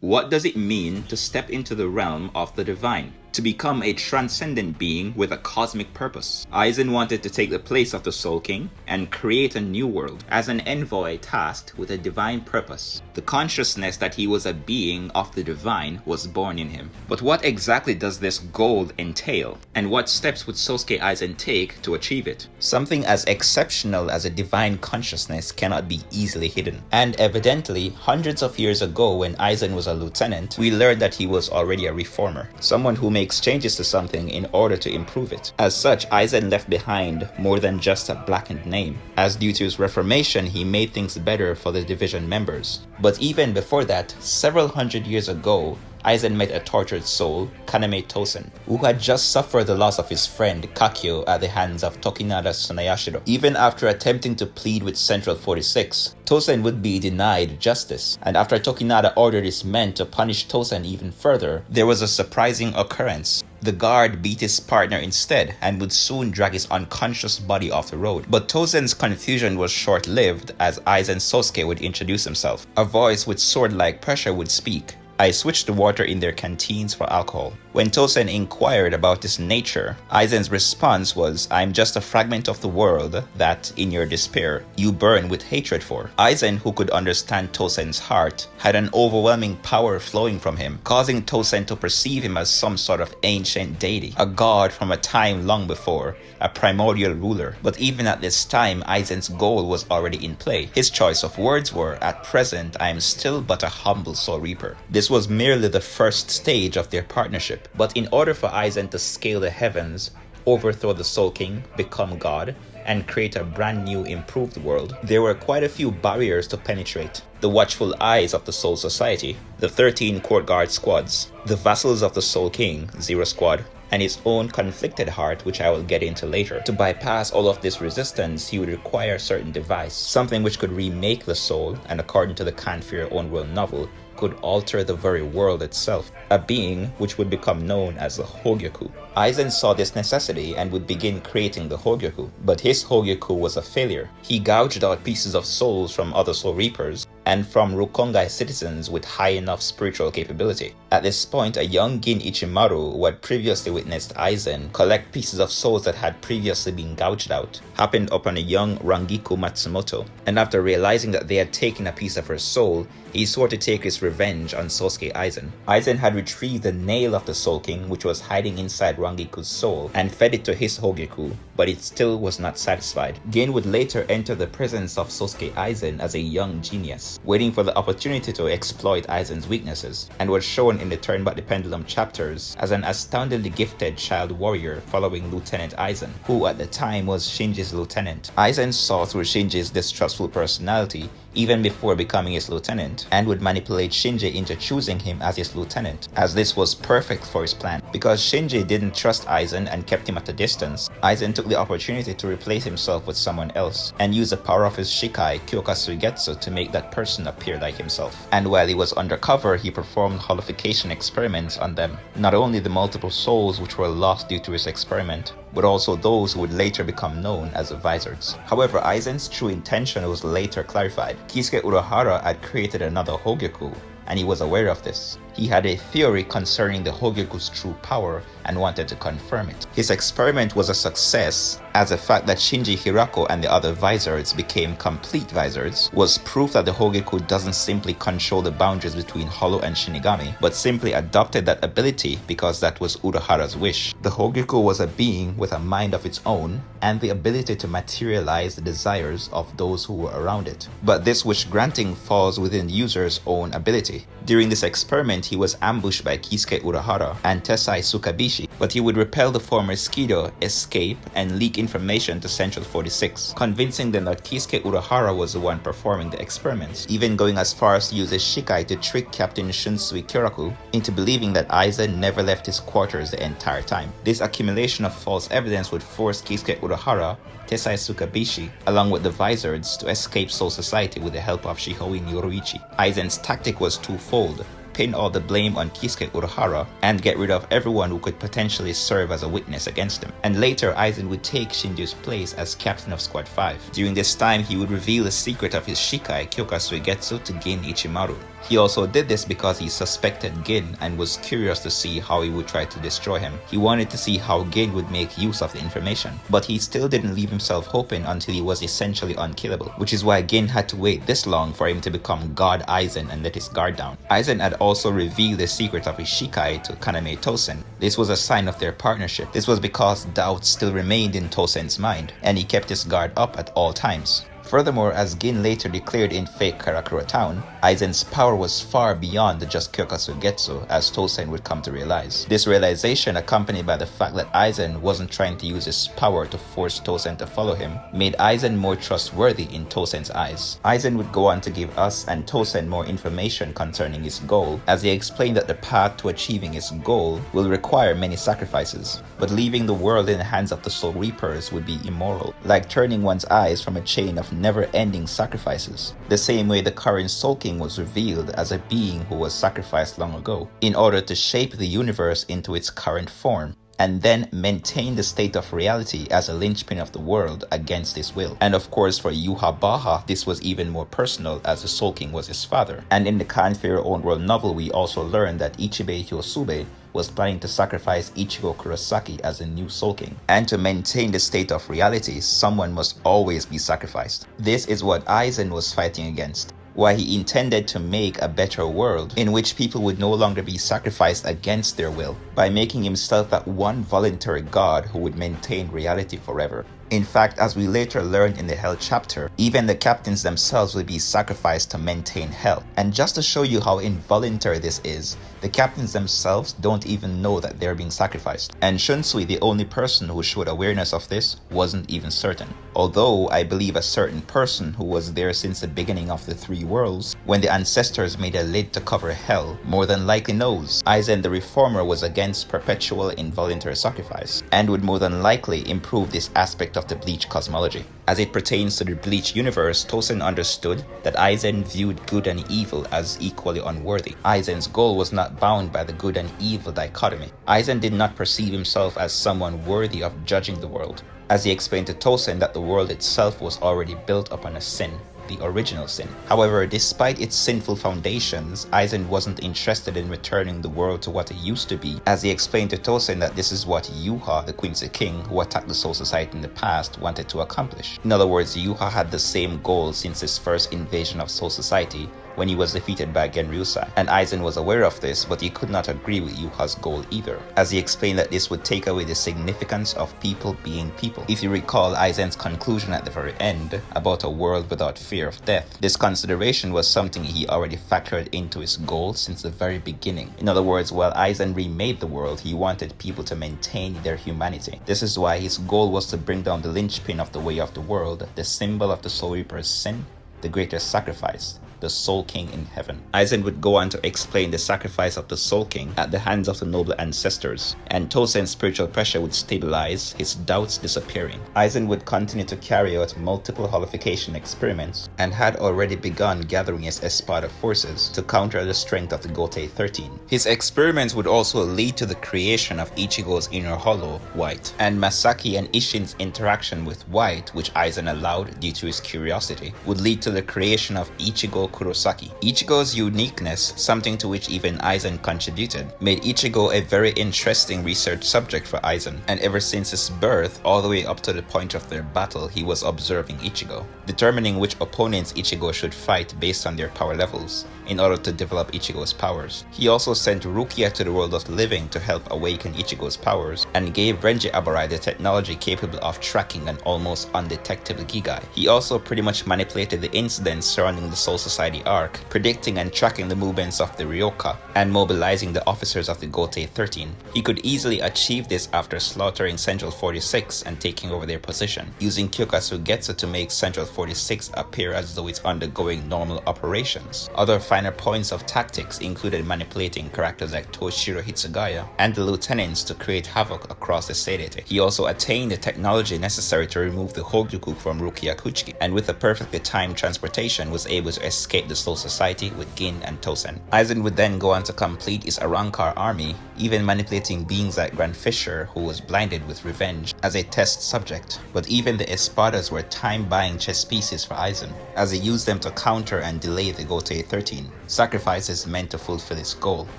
What does it mean to step into the realm of the divine? To become a transcendent being with a cosmic purpose. Aizen wanted to take the place of the Soul King and create a new world as an envoy tasked with a divine purpose. The consciousness that he was a being of the divine was born in him. But what exactly does this goal entail? And what steps would Sosuke Aizen take to achieve it? Something as exceptional as a divine consciousness cannot be easily hidden. And evidently, hundreds of years ago when Aizen was a lieutenant, we learned that he was already a reformer. Someone who makes changes to something in order to improve it. As such, Aizen left behind more than just a blackened name, as due to his reformation he made things better for the division members. But even before that, several hundred years ago, Aizen met a tortured soul, Kaname Tosen, who had just suffered the loss of his friend Kakyo at the hands of Tokinada Tsunayashiro. Even after attempting to plead with Central 46, Tosen would be denied justice, and after Tokinada ordered his men to punish Tosen even further, there was a surprising occurrence. The guard beat his partner instead and would soon drag his unconscious body off the road. But Tosen's confusion was short-lived as Aizen Sosuke would introduce himself. A voice with sword-like pressure would speak. I switched the water in their canteens for alcohol. When Tosen inquired about his nature, Aizen's response was, I'm just a fragment of the world that, in your despair, you burn with hatred for. Aizen, who could understand Tosen's heart, had an overwhelming power flowing from him, causing Tosen to perceive him as some sort of ancient deity, a god from a time long before, a primordial ruler. But even at this time, Aizen's goal was already in play. His choice of words were, at present, I am still but a humble soul reaper. This was merely the first stage of their partnership. But in order for Aizen to scale the heavens, overthrow the Soul King, become God, and create a brand new improved world, there were quite a few barriers to penetrate. The watchful eyes of the Soul Society, the 13 court guard squads, the vassals of the Soul King, Zero Squad, and his own conflicted heart, which I will get into later. To bypass all of this resistance, he would require a certain device, something which could remake the soul, and according to the Can't Fear Own World novel, could alter the very world itself, a being which would become known as the Hogiku. Aizen saw this necessity and would begin creating the Hogiku, but his Hogiku was a failure. He gouged out pieces of souls from other soul reapers and from Rukongai citizens with high enough spiritual capability. At this point, a young Gin Ichimaru, who had previously witnessed Aizen collect pieces of souls that had previously been gouged out, happened upon a young Rangiku Matsumoto, and after realizing that they had taken a piece of her soul, he swore to take his revenge on Sosuke Aizen. Aizen had retrieved the nail of the Soul King, which was hiding inside Rangiku's soul, and fed it to his Hogiku, but it still was not satisfied. Gin would later enter the presence of Sosuke Aizen as a young genius, waiting for the opportunity to exploit Aizen's weaknesses, and was shown in the Turn Back the Pendulum chapters as an astoundingly gifted child warrior following Lieutenant Aizen, who at the time was Shinji's lieutenant. Aizen saw through Shinji's distrustful personality even before becoming his lieutenant, and would manipulate Shinji into choosing him as his lieutenant, as this was perfect for his plan. Because Shinji didn't trust Aizen and kept him at a distance, Aizen took the opportunity to replace himself with someone else, and use the power of his Shikai, Kyoka Suigetsu, to make that person appear like himself. And while he was undercover, he performed holification experiments on them, not only the multiple souls which were lost due to his experiment, but also those who would later become known as the Vizards. However, Aizen's true intention was later clarified. Kisuke Urahara had created another Hogiku, and he was aware of this. He had a theory concerning the Hogiku's true power and wanted to confirm it. His experiment was a success, as the fact that Shinji Hirako and the other Vizards became complete Vizards was proof that the Hogiku doesn't simply control the boundaries between Hollow and Shinigami, but simply adopted that ability because that was Urahara's wish. The Hogiku was a being with a mind of its own and the ability to materialize the desires of those who were around it. But this wish granting falls within the user's own ability. During this experiment, he was ambushed by Kisuke Urahara and Tessai Tsukabishi, but he would repel the former Skido, escape, and leak information to Central 46, convincing them that Kisuke Urahara was the one performing the experiments, even going as far as to use his Shikai to trick Captain Shunsui Kyoraku into believing that Aizen never left his quarters the entire time. This accumulation of false evidence would force Kisuke Urahara, Tessai Tsukabishi, along with the Vizards, to escape Soul Society with the help of Shihoi Yoruichi. Aizen's tactic was twofold: pin all the blame on Kisuke Urahara and get rid of everyone who could potentially serve as a witness against him. And later, Aizen would take Shinji's place as captain of Squad 5. During this time, he would reveal the secret of his Shikai, Kyoka Suigetsu, to Gin Ichimaru. He also did this because he suspected Gin and was curious to see how he would try to destroy him. He wanted to see how Gin would make use of the information, but he still didn't leave himself hoping until he was essentially unkillable, which is why Gin had to wait this long for him to become God Aizen and let his guard down. Aizen had also revealed the secret of his Shikai to Kaname Tosen. This was a sign of their partnership. This was because doubt still remained in Tosen's mind, and he kept his guard up at all times. Furthermore, as Gin later declared in fake Karakura Town, Aizen's power was far beyond the just Kyokasu-getsu, as Tosen would come to realize. This realization, accompanied by the fact that Aizen wasn't trying to use his power to force Tosen to follow him, made Aizen more trustworthy in Tosen's eyes. Aizen would go on to give us and Tosen more information concerning his goal, as he explained that the path to achieving his goal will require many sacrifices, but leaving the world in the hands of the Soul Reapers would be immoral, like turning one's eyes from a chain of never-ending sacrifices, the same way the current Soul King was revealed as a being who was sacrificed long ago, in order to shape the universe into its current form, and then maintain the state of reality as a linchpin of the world against his will. And of course for Yhwach, this was even more personal, as the Soul King was his father. And in the Can't Fear Your Own World novel, we also learned that Ichibei Hyosube was planning to sacrifice Ichigo Kurosaki as a new Soul King. And to maintain the state of reality, someone must always be sacrificed. This is what Aizen was fighting against, why he intended to make a better world in which people would no longer be sacrificed against their will, by making himself that one voluntary god who would maintain reality forever. In fact, as we later learned in the Hell chapter, even the captains themselves will be sacrificed to maintain Hell. And just to show you how involuntary this is, the captains themselves don't even know that they're being sacrificed. And Shunsui, the only person who showed awareness of this, wasn't even certain. Although I believe a certain person who was there since the beginning of the three worlds, when the ancestors made a lid to cover Hell, more than likely knows Aizen the Reformer was against perpetual involuntary sacrifice, and would more than likely improve this aspect of the Bleach cosmology. As it pertains to the Bleach universe, Tosen understood that Aizen viewed good and evil as equally unworthy. Aizen's goal was not bound by the good and evil dichotomy. Aizen did not perceive himself as someone worthy of judging the world, as he explained to Tosen that the world itself was already built upon a sin, the original sin. However, despite its sinful foundations, Aizen wasn't interested in returning the world to what it used to be, as he explained to Tosen that this is what Yuha, the Quincy King, who attacked the Soul Society in the past, wanted to accomplish. In other words, Yuha had the same goal since his first invasion of Soul Society, when he was defeated by Genryusai, and Aizen was aware of this, but he could not agree with Yuha's goal either, as he explained that this would take away the significance of people being people. If you recall Aizen's conclusion at the very end about a world without fear of death, this consideration was something he already factored into his goal since the very beginning. In other words, while Aizen remade the world, he wanted people to maintain their humanity. This is why his goal was to bring down the linchpin of the way of the world, the symbol of the Soul Reaper's sin, the greatest sacrifice, the Soul King in heaven. Aizen would go on to explain the sacrifice of the Soul King at the hands of the noble ancestors, and Tosen's spiritual pressure would stabilize, his doubts disappearing. Aizen would continue to carry out multiple holification experiments, and had already begun gathering his Espada forces to counter the strength of the Gotei 13. His experiments would also lead to the creation of Ichigo's inner hollow, White, and Masaki and Isshin's interaction with White, which Aizen allowed due to his curiosity, would lead to the creation of Ichigo Kurosaki. Ichigo's uniqueness, something to which even Aizen contributed, made Ichigo a very interesting research subject for Aizen, and ever since his birth all the way up to the point of their battle, he was observing Ichigo, determining which opponents Ichigo should fight based on their power levels, in order to develop Ichigo's powers. He also sent Rukia to the world of living to help awaken Ichigo's powers, and gave Renji Abarai the technology capable of tracking an almost undetectable Gigai. He also pretty much manipulated the incidents surrounding the Soul Society arc, predicting and tracking the movements of the Ryoka, and mobilizing the officers of the Gotei 13. He could easily achieve this after slaughtering Central 46 and taking over their position, using Kyokasu Getsu to make Central 46 appear as though it's undergoing normal operations. Other finer points of tactics included manipulating characters like Toshiro Hitsugaya and the lieutenants to create havoc across the Seirete. He also attained the technology necessary to remove the Hogiku from Rukia Kuchiki, and with a perfectly timed transportation was able to escape the Soul Society with Gin and Tosen. Aizen would then go on to complete his Arrancar army, even manipulating beings like Grand Fisher, who was blinded with revenge, as a test subject, but even the espadas were time-buying chess pieces for Aizen, as he used them to counter and delay the Gotei 13. Sacrifices meant to fulfill his goal,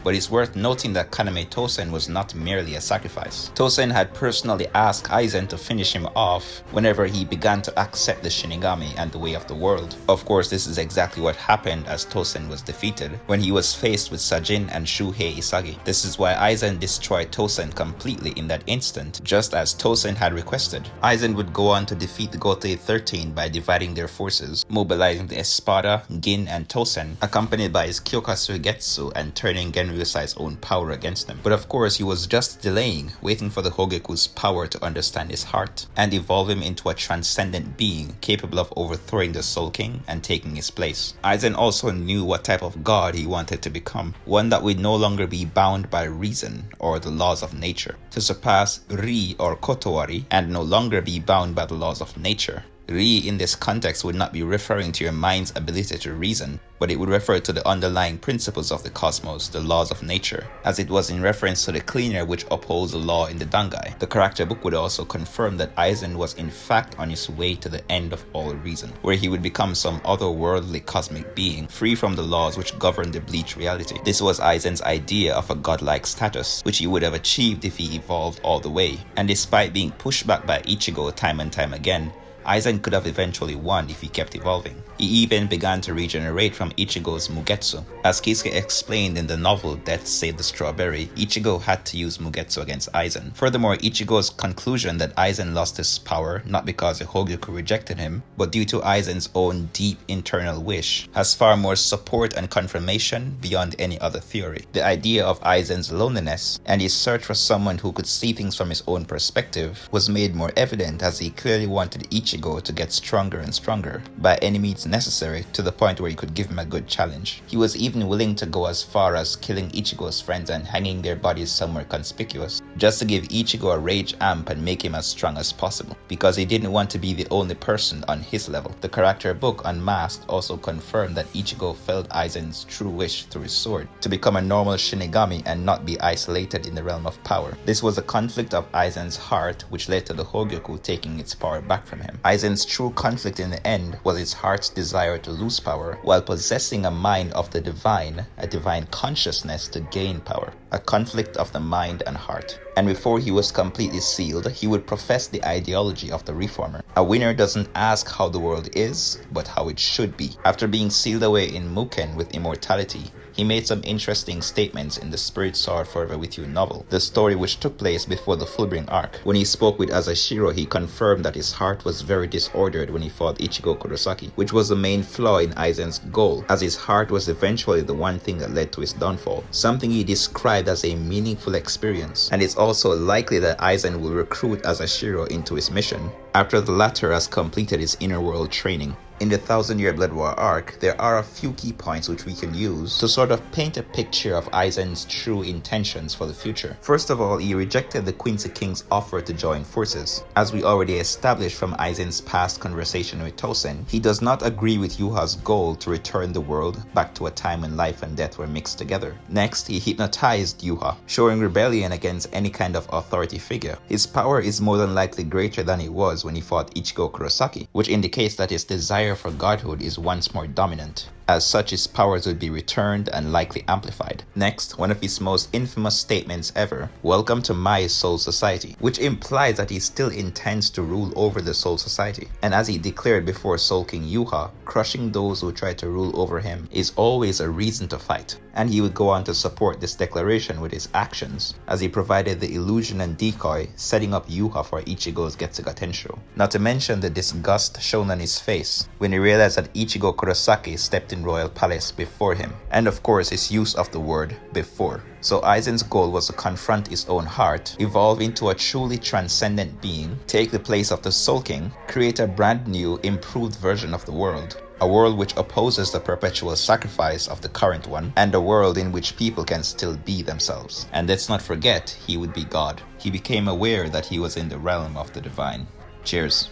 but it's worth noting that Kaname Tosen was not merely a sacrifice. Tosen had personally asked Aizen to finish him off whenever he began to accept the Shinigami and the way of the world. Of course, this is exactly what happened as Tosen was defeated when he was faced with Sajin and Shuhei Isagi. This is why Aizen destroyed Tosen completely in that instant, just as Tosen had requested. Aizen would go on to defeat the Gotei 13 by dividing their forces, mobilizing the Espada, Gin, and Tosen, accompanied by his Kyokasu Getsu, and turning Genryusai's own power against them. But of course, he was just delaying, waiting for the Hogiku's power to understand his heart, and evolve him into a transcendent being capable of overthrowing the Soul King and taking his place. Aizen also knew what type of god he wanted to become, one that would no longer be bound by reason or the laws of nature, to surpass Ri or Kotowari and no longer be bound by the laws of nature. Ri in this context would not be referring to your mind's ability to reason, but it would refer to the underlying principles of the cosmos, the laws of nature, as it was in reference to the cleaner which upholds the law in the Dangai. The character book would also confirm that Aizen was in fact on his way to the end of all reason, where he would become some otherworldly cosmic being, free from the laws which govern the bleach reality. This was Aizen's idea of a godlike status, which he would have achieved if he evolved all the way, and despite being pushed back by Ichigo time and time again, Aizen could have eventually won if he kept evolving. He even began to regenerate from Ichigo's Mugetsu. As Kisuke explained in the novel Death Saved the Strawberry, Ichigo had to use Mugetsu against Aizen. Furthermore, Ichigo's conclusion that Aizen lost his power not because the Hogiku rejected him, but due to Aizen's own deep internal wish, has far more support and confirmation beyond any other theory. The idea of Aizen's loneliness and his search for someone who could see things from his own perspective was made more evident as he clearly wanted Ichigo to get stronger and stronger by any means necessary, to the point where he could give him a good challenge. He was even willing to go as far as killing Ichigo's friends and hanging their bodies somewhere conspicuous, just to give Ichigo a rage amp and make him as strong as possible, because he didn't want to be the only person on his level. The character book Unmasked also confirmed that Ichigo felt Aizen's true wish through his sword, to become a normal Shinigami and not be isolated in the realm of power. This was a conflict of Aizen's heart which led to the Hogiku taking its power back from him. Aizen's true conflict in the end was his heart's desire to lose power while possessing a mind of the divine, a divine consciousness to gain power, a conflict of the mind and heart. And before he was completely sealed, he would profess the ideology of the reformer. A winner doesn't ask how the world is, but how it should be. After being sealed away in Muken with immortality, he made some interesting statements in the Spirit Sword Forever With You novel, the story which took place before the Fullbring arc. When he spoke with Asashiro, he confirmed that his heart was very disordered when he fought Ichigo Kurosaki, which was the main flaw in Aizen's goal, as his heart was eventually the one thing that led to his downfall, something he described as a meaningful experience. And it's also likely that Aizen will recruit Asashiro into his mission after the latter has completed his inner world training. In the 1000-Year Blood War arc, there are a few key points which we can use to sort of paint a picture of Aizen's true intentions for the future. First of all, he rejected the Quincy King's offer to join forces. As we already established from Aizen's past conversation with Tosen, he does not agree with Yuha's goal to return the world back to a time when life and death were mixed together. Next, he hypnotized Yuha, showing rebellion against any kind of authority figure. His power is more than likely greater than it was when he fought Ichigo Kurosaki, which indicates that his desire for godhood is once more dominant. As such, his powers would be returned and likely amplified. Next, one of his most infamous statements ever, "Welcome to my Soul Society," which implies that he still intends to rule over the Soul Society. And as he declared before Soul King Yuha, crushing those who try to rule over him is always a reason to fight. And he would go on to support this declaration with his actions, as he provided the illusion and decoy, setting up Yuha for Ichigo's Getsuga Tensho. Not to mention the disgust shown on his face when he realized that Ichigo Kurosaki stepped in Royal Palace before him, and of course his use of the word before. So Aizen's goal was to confront his own heart, evolve into a truly transcendent being, take the place of the Soul King, create a brand new, improved version of the world. A world which opposes the perpetual sacrifice of the current one, and a world in which people can still be themselves. And let's not forget, he would be God. He became aware that he was in the realm of the divine. Cheers.